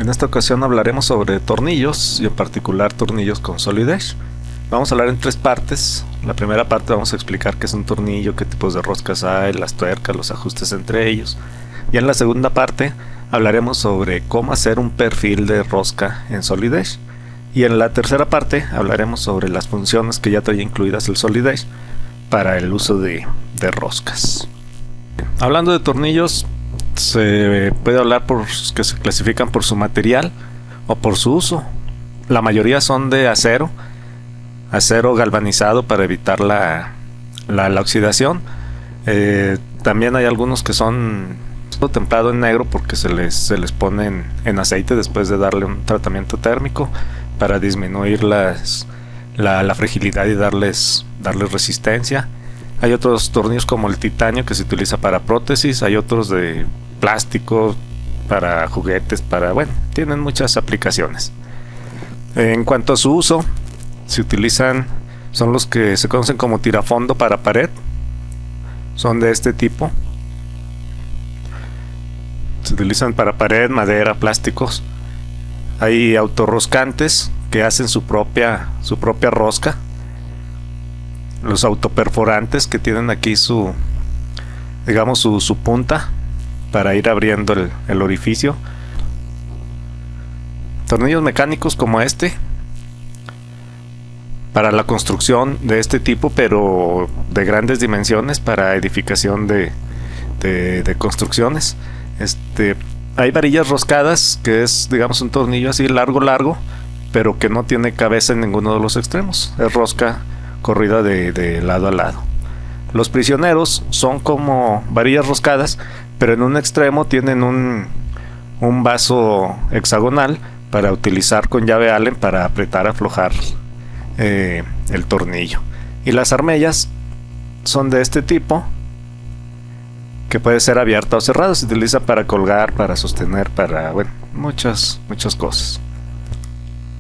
En esta ocasión hablaremos sobre tornillos y en particular tornillos con Solid Edge. Vamos a hablar en tres partes. La primera parte vamos a explicar qué es un tornillo, qué tipos de roscas hay, las tuercas, los ajustes entre ellos. Y en la segunda parte hablaremos sobre cómo hacer un perfil de rosca en Solid Edge. Y en la tercera parte hablaremos sobre las funciones que ya trae incluidas el Solid Edge para el uso de roscas. Hablando de tornillos, se puede hablar por que se clasifican por su material o por su uso. La mayoría son de acero galvanizado para evitar la oxidación. También hay algunos que son templado en negro porque se les pone en aceite después de darle un tratamiento térmico para disminuir la fragilidad y darles resistencia. Hay otros tornillos como el titanio que se utiliza para prótesis, hay otros de plástico para juguetes, tienen muchas aplicaciones. En cuanto a su uso, son los que se conocen como tirafondo para pared, son de este tipo. Se utilizan para pared, madera, plásticos. Hay autorroscantes que hacen su propia rosca. Los autoperforantes que tienen aquí su punta para ir abriendo el orificio. Tornillos mecánicos como este para la construcción de este tipo, pero de grandes dimensiones, para edificación de construcciones. Hay varillas roscadas, que es un tornillo así largo, pero que no tiene cabeza en ninguno de los extremos, es rosca corrida de lado a lado. Los prisioneros son como varillas roscadas, pero en un extremo tienen un vaso hexagonal para utilizar con llave Allen para apretar, aflojar el tornillo. Y las armellas son de este tipo, que puede ser abierta o cerrada. Se utiliza para colgar, para sostener, para muchas cosas.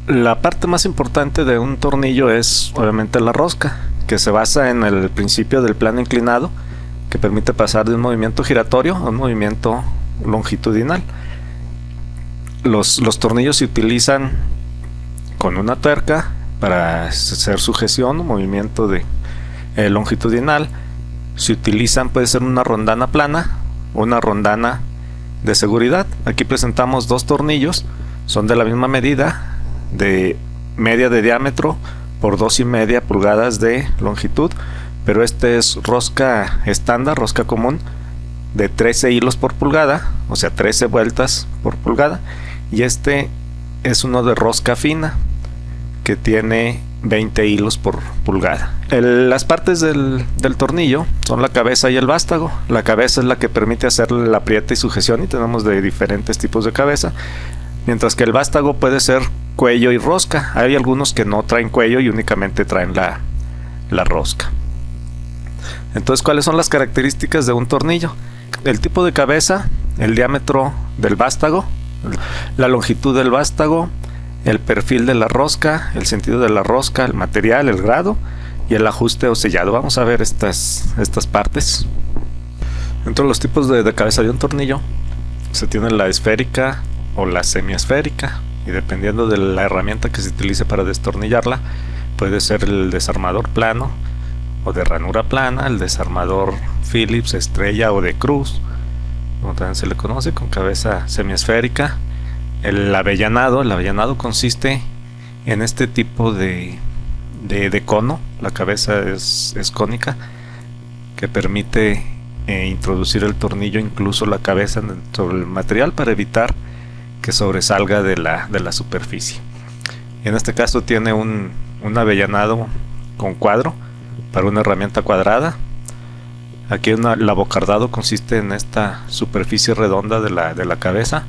La parte más importante de un tornillo es obviamente la rosca, que se basa en el principio del plano inclinado, que permite pasar de un movimiento giratorio a un movimiento longitudinal. Los tornillos se utilizan con una tuerca para hacer sujeción, un movimiento longitudinal. Se utilizan, puede ser una rondana plana o una rondana de seguridad. Aquí presentamos dos tornillos, son de la misma medida, de media de diámetro por 2,5 pulgadas de longitud, pero este es rosca estándar, rosca común, de 13 hilos por pulgada, o sea 13 vueltas por pulgada, y este es uno de rosca fina que tiene 20 hilos por pulgada. Las partes del tornillo son la cabeza y el vástago. La cabeza es la que permite hacer la aprieta y sujeción, y tenemos de diferentes tipos de cabeza, mientras que el vástago puede ser cuello y rosca. Hay algunos que no traen cuello y únicamente traen la rosca. Entonces, ¿cuáles son las características de un tornillo? El tipo de cabeza, el diámetro del vástago, la longitud del vástago, el perfil de la rosca, el sentido de la rosca, el material, el grado y el ajuste o sellado. Vamos a ver estas partes. Entre los tipos de cabeza de un tornillo se tiene la esférica o la semiesférica, y dependiendo de la herramienta que se utilice para destornillarla, puede ser el desarmador plano o de ranura plana, el desarmador Phillips, estrella o de cruz, como también se le conoce, con cabeza semiesférica. El avellanado consiste en este tipo de cono. La cabeza es cónica, que permite introducir el tornillo, incluso la cabeza, sobre el material para evitar que sobresalga de la superficie. En este caso tiene un avellanado con cuadro para una herramienta cuadrada. Aquí el abocardado consiste en esta superficie redonda de la cabeza,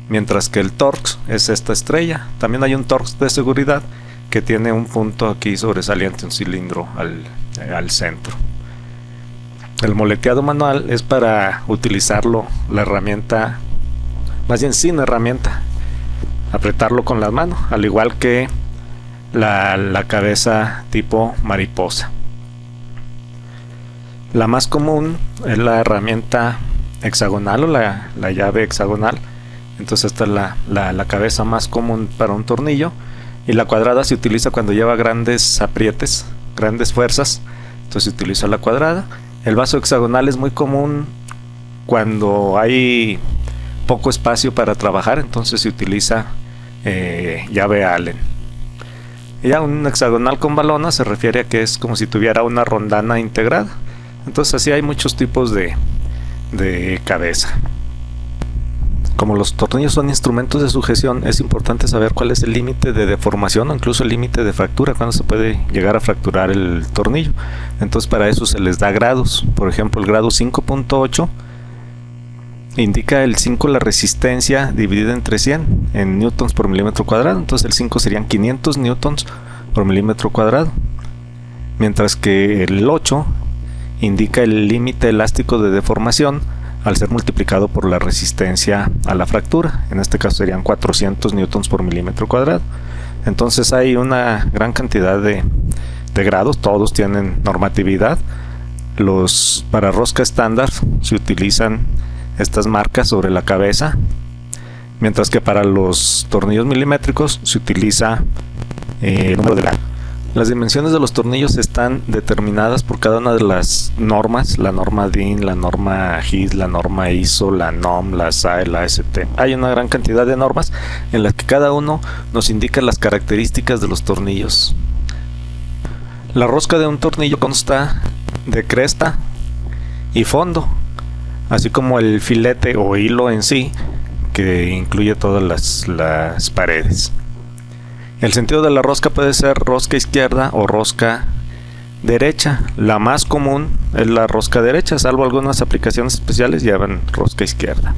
mientras que el Torx es esta estrella. También hay un Torx de seguridad que tiene un punto aquí sobresaliente, un cilindro al centro. El moleteado manual es para utilizarlo, la herramienta, más bien sin herramienta, apretarlo con las manos, al igual que la cabeza tipo mariposa. La más común es la herramienta hexagonal o la llave hexagonal, Entonces esta es la cabeza más común para un tornillo, y la cuadrada se utiliza cuando lleva grandes aprietes, grandes fuerzas, entonces se utiliza la cuadrada. El vaso hexagonal es muy común cuando hay poco espacio para trabajar, entonces se utiliza llave Allen. Y ya un hexagonal con balona se refiere a que es como si tuviera una rondana integrada. Entonces así hay muchos tipos de cabeza. Como los tornillos son instrumentos de sujeción, es importante saber cuál es el límite de deformación o incluso el límite de fractura, cuando se puede llegar a fracturar el tornillo. Entonces para eso se les da grados. Por ejemplo, el grado 5.8 indica el 5 la resistencia dividida entre 100 en newtons por milímetro cuadrado. Entonces el 5 serían 500 newtons por milímetro cuadrado. Mientras que el 8 indica el límite elástico de deformación al ser multiplicado por la resistencia a la fractura. En este caso serían 400 newtons por milímetro cuadrado. Entonces hay una gran cantidad de grados, todos tienen normatividad. Para rosca estándar se utilizan estas marcas sobre la cabeza, mientras que para los tornillos milimétricos se utiliza el número de la... Las dimensiones de los tornillos están determinadas por cada una de las normas, la norma DIN, la norma GIS, la norma ISO, la NOM, la SAE, la AST. Hay una gran cantidad de normas en las que cada uno nos indica las características de los tornillos. La rosca de un tornillo consta de cresta y fondo, así como el filete o hilo en sí, que incluye todas las paredes. El sentido de la rosca puede ser rosca izquierda o rosca derecha. La más común es la rosca derecha, salvo algunas aplicaciones especiales llevan rosca izquierda.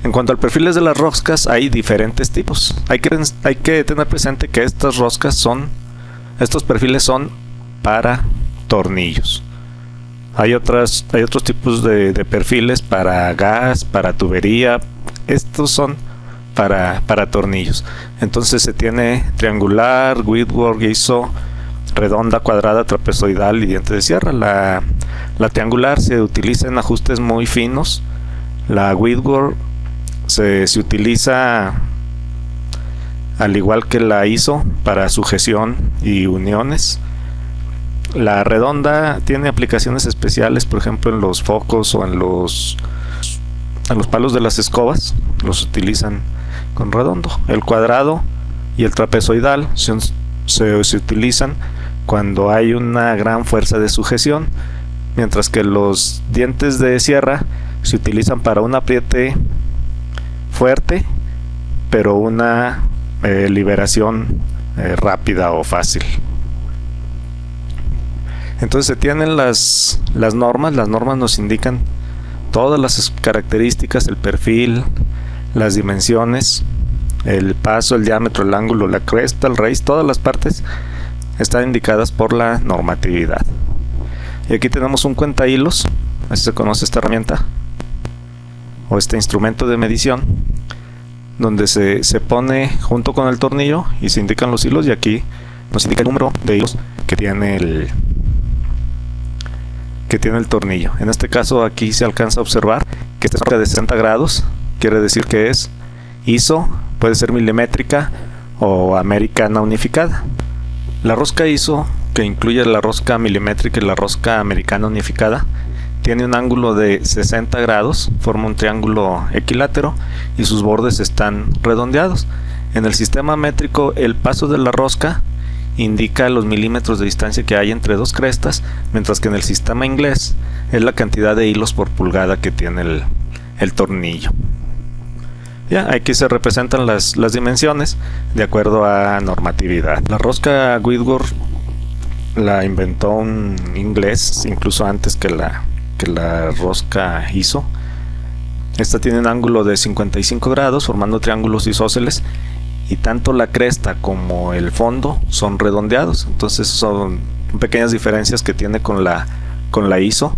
En cuanto al perfiles de las roscas, hay diferentes tipos. Hay que tener presente que estos perfiles son para tornillos. Hay otros tipos de perfiles para gas, para tubería. Estos son para tornillos. Entonces se tiene triangular, Whitworth, ISO, redonda, cuadrada, trapezoidal y diente de sierra. La triangular se utiliza en ajustes muy finos. La Whitworth se utiliza al igual que la ISO para sujeción y uniones. La redonda tiene aplicaciones especiales, por ejemplo en los focos o en los palos de las escobas, los utilizan con redondo. El cuadrado y el trapezoidal se utilizan cuando hay una gran fuerza de sujeción, mientras que los dientes de sierra se utilizan para un apriete fuerte, pero una liberación rápida o fácil. Entonces se tienen las normas. Las normas nos indican todas las características, el perfil, las dimensiones, el paso, el diámetro, el ángulo, la cresta, el raíz, todas las partes están indicadas por la normatividad. Y aquí tenemos un cuentahilos, así se conoce esta herramienta o este instrumento de medición, donde se pone junto con el tornillo y se indican los hilos, y aquí nos indica el número de hilos que tiene el tornillo. En este caso aquí se alcanza a observar que esta es una de 60 grados, quiere decir que es ISO, puede ser milimétrica o americana unificada. La rosca ISO, que incluye la rosca milimétrica y la rosca americana unificada, tiene un ángulo de 60 grados, forma un triángulo equilátero y sus bordes están redondeados. En el sistema métrico, el paso de la rosca indica los milímetros de distancia que hay entre dos crestas, mientras que en el sistema inglés es la cantidad de hilos por pulgada que tiene el tornillo. Ya, aquí se representan las dimensiones de acuerdo a normatividad. La rosca Whitworth la inventó un inglés incluso antes que la rosca ISO. Esta tiene un ángulo de 55 grados formando triángulos isósceles, y tanto la cresta como el fondo son redondeados. Entonces son pequeñas diferencias que tiene con la ISO,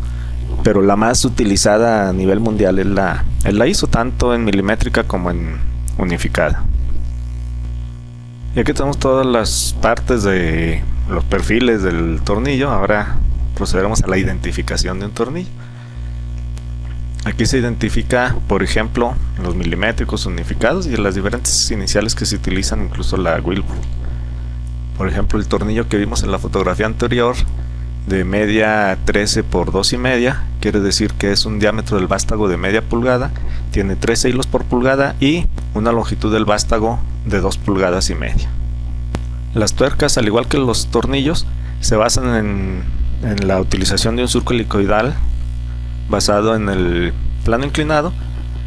pero la más utilizada a nivel mundial es la ISO, tanto en milimétrica como en unificada. Y aquí tenemos todas las partes de los perfiles del tornillo. Ahora procederemos a la identificación de un tornillo. Aquí se identifica, por ejemplo, los milimétricos unificados y las diferentes iniciales que se utilizan, incluso la Wilbur. Por ejemplo, el tornillo que vimos en la fotografía anterior de media 13 por 2,5, quiere decir que es un diámetro del vástago de media pulgada, tiene 13 hilos por pulgada y una longitud del vástago de 2,5 pulgadas. Las tuercas, al igual que los tornillos, se basan en la utilización de un surco helicoidal basado en el plano inclinado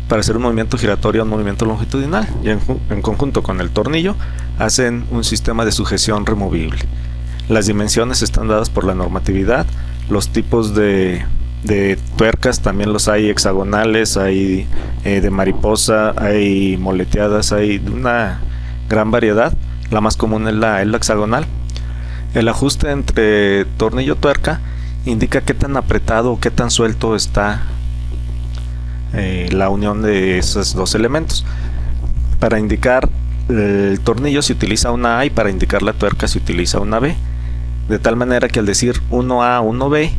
para hacer un movimiento giratorio o un movimiento longitudinal, y en conjunto con el tornillo hacen un sistema de sujeción removible. Las dimensiones están dadas por la normatividad. Los tipos de tuercas también los hay hexagonales, hay de mariposa, hay moleteadas, hay una gran variedad. La más común es la hexagonal. El ajuste entre tornillo y tuerca indica qué tan apretado o qué tan suelto está la unión de esos dos elementos. Para indicar el tornillo se utiliza una A y para indicar la tuerca se utiliza una B, de tal manera que al decir 1A, 1B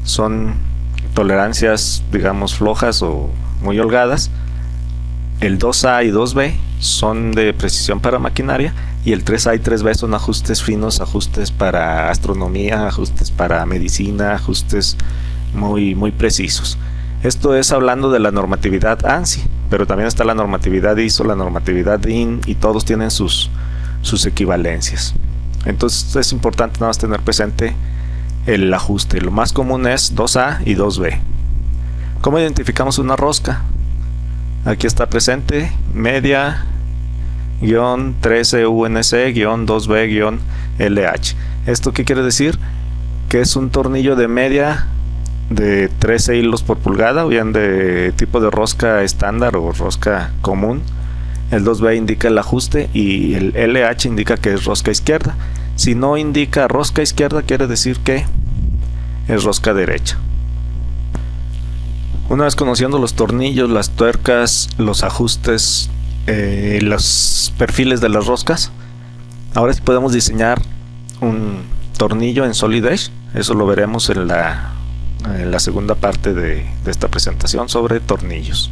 son tolerancias, digamos, flojas o muy holgadas. El 2A y 2B son de precisión para maquinaria, y el 3A y 3B son ajustes finos, ajustes para astronomía, ajustes para medicina, ajustes muy precisos. Esto es hablando de la normatividad ANSI, pero también está la normatividad ISO, la normatividad DIN, y todos tienen sus equivalencias. Entonces es importante nada más tener presente el ajuste. Lo más común es 2A y 2B. ¿Cómo identificamos una rosca? Aquí está presente media 13 UNC-2B-LH. ¿Esto qué quiere decir? Que es un tornillo de media de 13 hilos por pulgada, o bien de tipo de rosca estándar o rosca común. El 2B indica el ajuste y el LH indica que es rosca izquierda. Si no indica rosca izquierda, quiere decir que es rosca derecha. Una vez conociendo los tornillos, las tuercas, los ajustes, los perfiles de las roscas, ahora sí podemos diseñar un tornillo en Solid Edge. Eso lo veremos en la segunda parte de esta presentación sobre tornillos.